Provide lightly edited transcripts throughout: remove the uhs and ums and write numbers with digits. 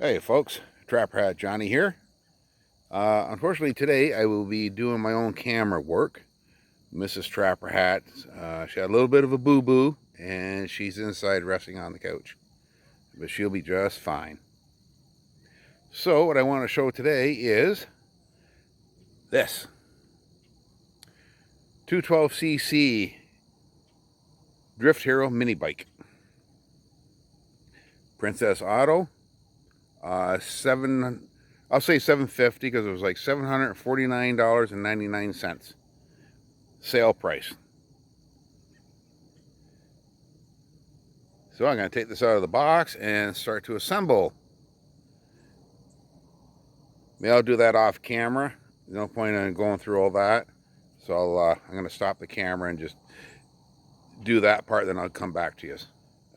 Hey folks, Trapper Hat Johnny here. Unfortunately today I will be doing my own camera work. Mrs. Trapper Hat, she had a little bit of a boo-boo and she's inside resting on the couch. But she'll be just fine. So what I want to show today is this 212cc Drift Hero mini bike. Princess Auto. I'll say $750 because it was like $749.99 sale price. So I'm going to take this out of the box and start to assemble. Maybe I'll do that off camera. There's no point in going through all that. So I'm going to stop the camera and just do that part, then I'll come back to you.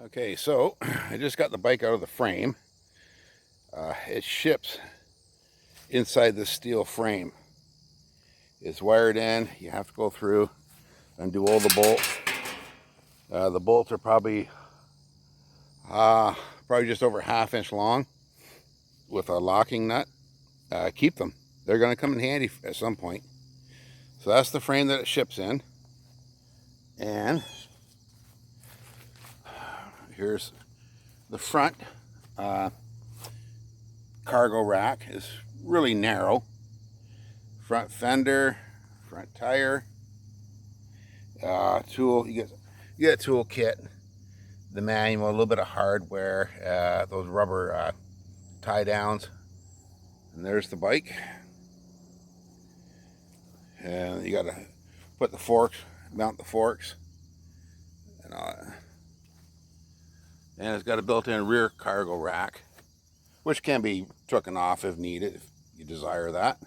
Okay, so I just got the bike out of the frame. It ships inside this steel frame. It's wired in. You have to go through and do all the bolts. The bolts are probably just over ½ inch long with a locking nut. Keep them. They're going to come in handy at some point. So that's the frame that it ships in. And here's the front. Cargo rack is really narrow. Front fender, front tire, tool. You get a tool kit, the manual, a little bit of hardware, those rubber tie downs, and there's the bike. And you got to put the forks, mount the forks, and it's got a built-in rear cargo rack, which can be taken off if needed, if you desire that.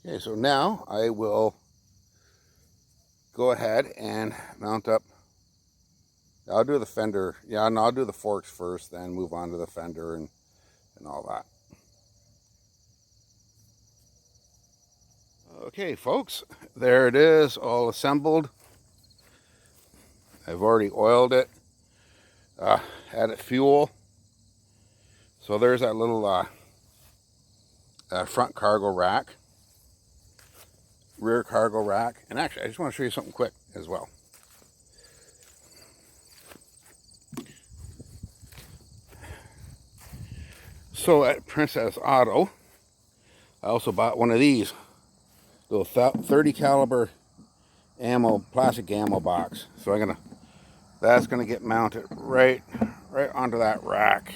Okay, so now I will go ahead and mount up. I'll do the fender. Yeah, no, I'll do the forks first, then move on to the fender and all that. Okay, folks, there it is, all assembled. I've already oiled it, added fuel. So there's that little front cargo rack, rear cargo rack. And actually, I just want to show you something quick as well. So at Princess Auto, I also bought one of these little 30 caliber ammo, plastic ammo box. So that's gonna get mounted right onto that rack,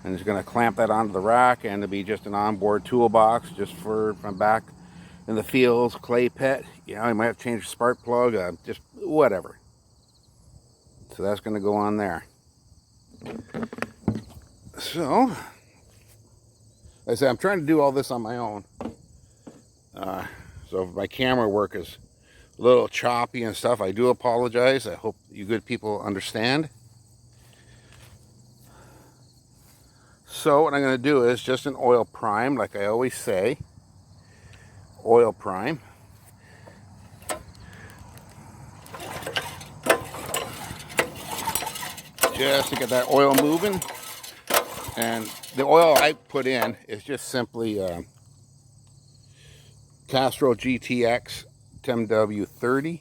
and it's gonna clamp that onto the rack, and it'll be just an onboard toolbox just for from back in the fields, clay pit. You know, you might have to change the spark plug, just whatever. So that's gonna go on there. So, like I say, I'm trying to do all this on my own. So if my camera work is a little choppy and stuff, I do apologize. I hope you good people understand. So what I'm going to do is just an oil prime, like I always say. Oil prime. Just to get that oil moving. And the oil I put in is just simply Castrol GTX TEMW30.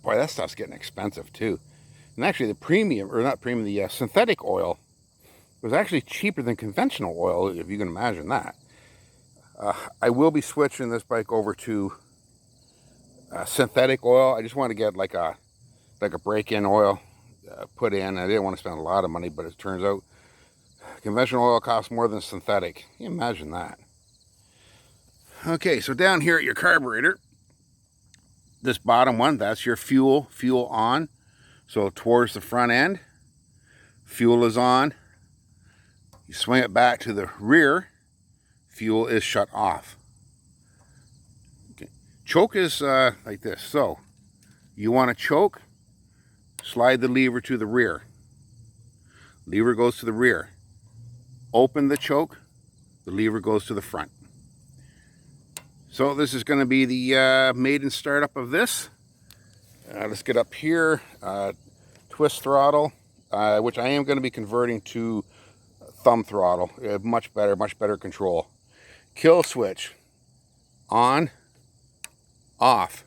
Boy, that stuff's getting expensive too. And actually the premium, or not premium, the synthetic oil was actually cheaper than conventional oil, if you can imagine that. I will be switching this bike over to synthetic oil. I just want to get like a break-in oil put in. I didn't want to spend a lot of money, but it turns out conventional oil costs more than synthetic. Can you imagine that? Okay, so down here at your carburetor, this bottom one, that's your fuel on. So towards the front end, fuel is on. You swing it back to the rear, fuel is shut off. Okay. Choke is like this. So you want to choke, slide the lever to the rear. Lever goes to the rear. Open the choke, the lever goes to the front. So this is going to be the maiden startup of this. Let's get up here. Twist throttle, which I am going to be converting to thumb throttle. Much better control. Kill switch. On. Off.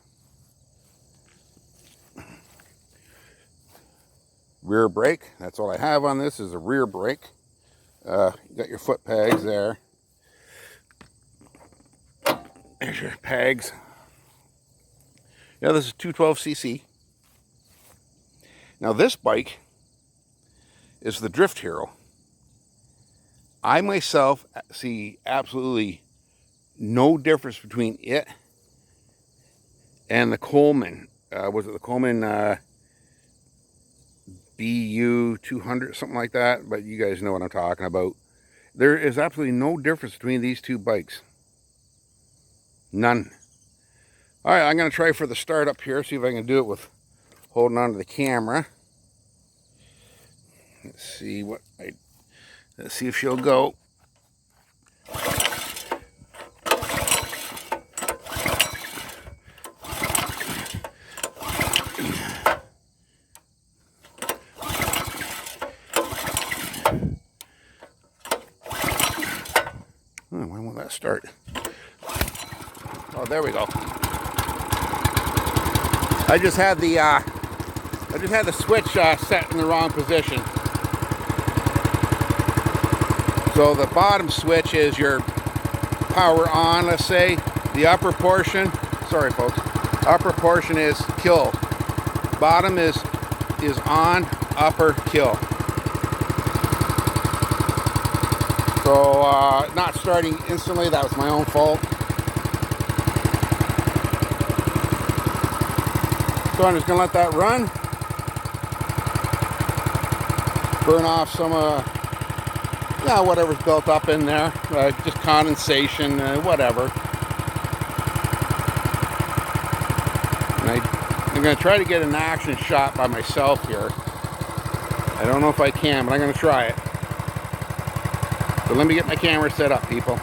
Rear brake. That's all I have on this is a rear brake. You got your foot pegs there. There's your pegs. Yeah, this is 212cc. Now this bike is the Drift Hero. I myself see absolutely no difference between it and the Coleman. Was it the Coleman BU 200, something like that? But you guys know what I'm talking about. There is absolutely no difference between these two bikes. None. All right, I'm going to try for the start up here, see if I can do it with holding onto the camera. Let's see if she'll go. Oh, when will that start? Oh, there we go. I just had the switch set in the wrong position. So the bottom switch is your power on, let's say. The upper portion, sorry folks, upper portion is kill. Bottom is on, upper kill. So not starting instantly, that was my own fault. So I'm just gonna let that run. Burn off some whatever's built up in there, just condensation, whatever. And I'm going to try to get an action shot by myself here. I don't know if I can, but I'm going to try it. So let me get my camera set up, people.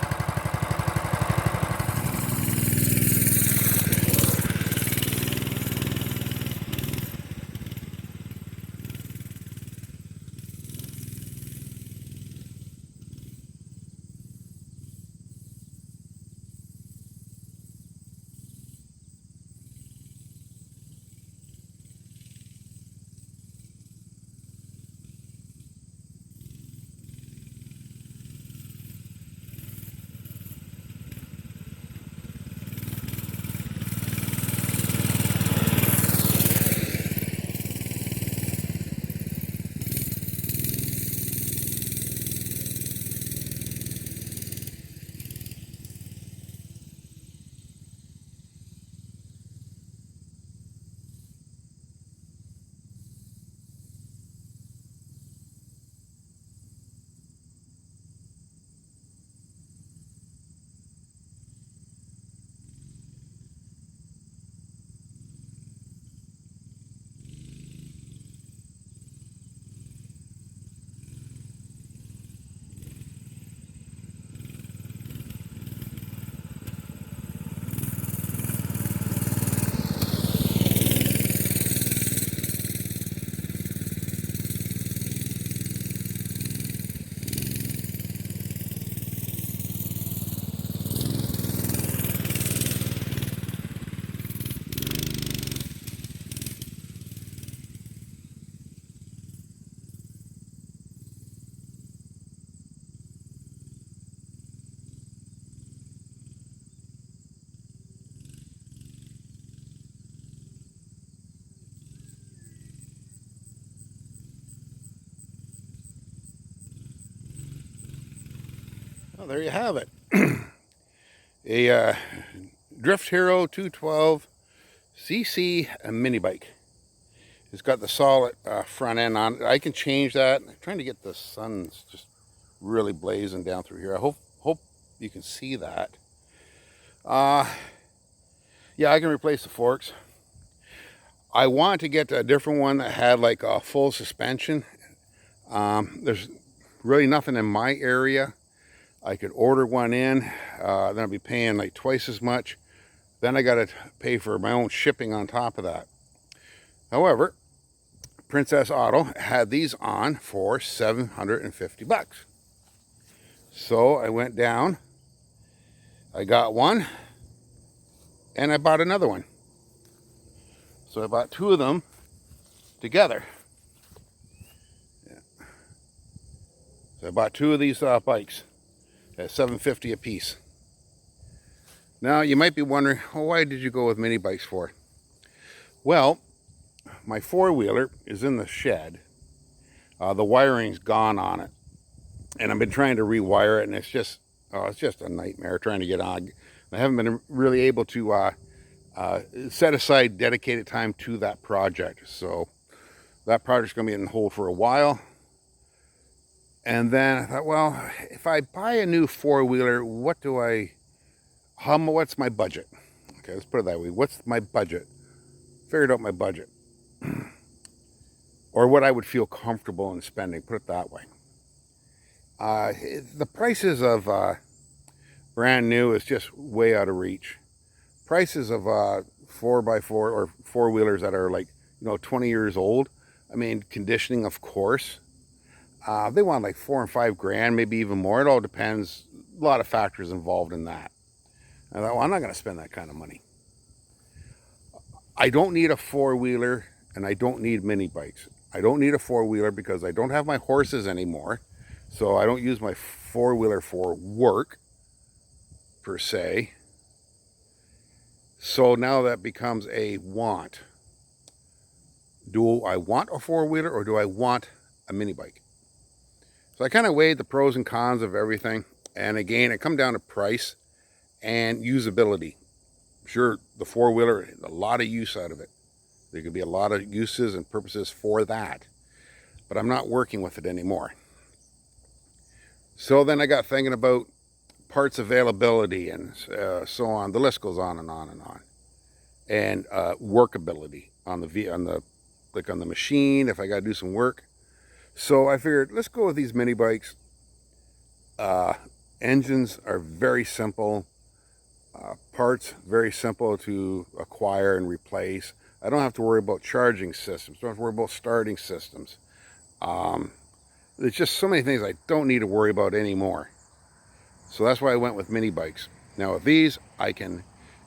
Well, there you have it. A Drift Hero 212cc mini bike. It's got the solid front end on it. I can change that. I'm trying to get the sun just really blazing down through here. I hope you can see that. Yeah, I can replace the forks. I want to get a different one that had like a full suspension. There's really nothing in my area I could order one in, then I'd be paying like twice as much. Then I got to pay for my own shipping on top of that. However, Princess Auto had these on for $750. So I went down, I got one, and I bought another one. So I bought two of them together. Yeah. So I bought two of these bikes at $750 a piece. Now you might be wondering, well, why did you go with mini bikes for? Well, my four-wheeler is in the shed. The wiring's gone on it, and I've been trying to rewire it, and it's just a nightmare trying to get on. I haven't been really able to set aside dedicated time to that project. So that project's going to be on hold for a while. And then I thought, well, if I buy a new four-wheeler, what's my budget? Okay, let's put it that way. What's my budget? Figured out my budget. Or what I would feel comfortable in spending, put it that way. The prices of brand new is just way out of reach. Prices of 4x4 or four-wheelers that are like, 20 years old, I mean, conditioning, of course. They want like $4 and $5 grand, maybe even more. It all depends. A lot of factors involved in that. I thought, well, I'm not going to spend that kind of money. I don't need a four-wheeler, and I don't need mini bikes. I don't need a four-wheeler because I don't have my horses anymore. So I don't use my four-wheeler for work, per se. So now that becomes a want. Do I want a four-wheeler or do I want a mini bike? So I kind of weighed the pros and cons of everything. And again, it comes down to price and usability. Sure, the four-wheeler, a lot of use out of it. There could be a lot of uses and purposes for that. But I'm not working with it anymore. So then I got thinking about parts availability and so on. The list goes on and on and on. And workability on the machine if I got to do some work. So I figured, let's go with these mini bikes. Engines are very simple. Parts very simple to acquire and replace. I don't have to worry about charging systems. Don't have to worry about starting systems. There's just so many things I don't need to worry about anymore. So that's why I went with mini bikes. Now with these, I can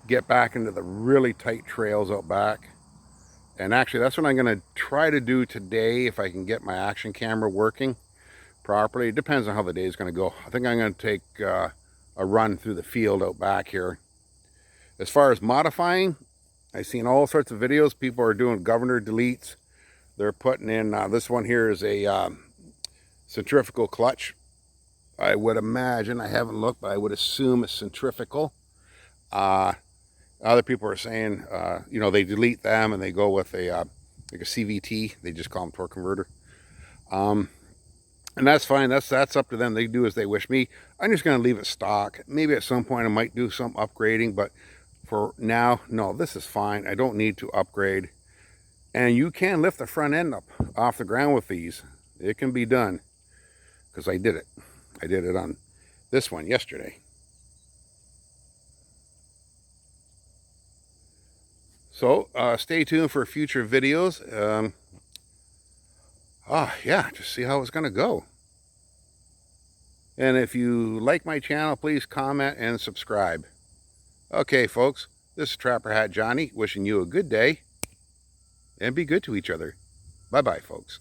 get back into the really tight trails out back. And actually, that's what I'm going to try to do today if I can get my action camera working properly. It depends on how the day is going to go. I think I'm going to take a run through the field out back here. As far as modifying, I've seen all sorts of videos. People are doing governor deletes. They're putting in, this one here is a centrifugal clutch. I would imagine, I haven't looked, but I would assume it's centrifugal. Other people are saying, they delete them and they go with like a CVT. They just call them torque converter. And that's fine. That's up to them. They do as they wish. Me, I'm just going to leave it stock. Maybe at some point I might do some upgrading, but for now, no, this is fine. I don't need to upgrade. And you can lift the front end up off the ground with these. It can be done because I did it. I did it on this one yesterday. So stay tuned for future videos. Just see how it's going to go. And if you like my channel, please comment and subscribe. Okay, folks, this is Trapper Hat Johnny wishing you a good day and be good to each other. Bye-bye, folks.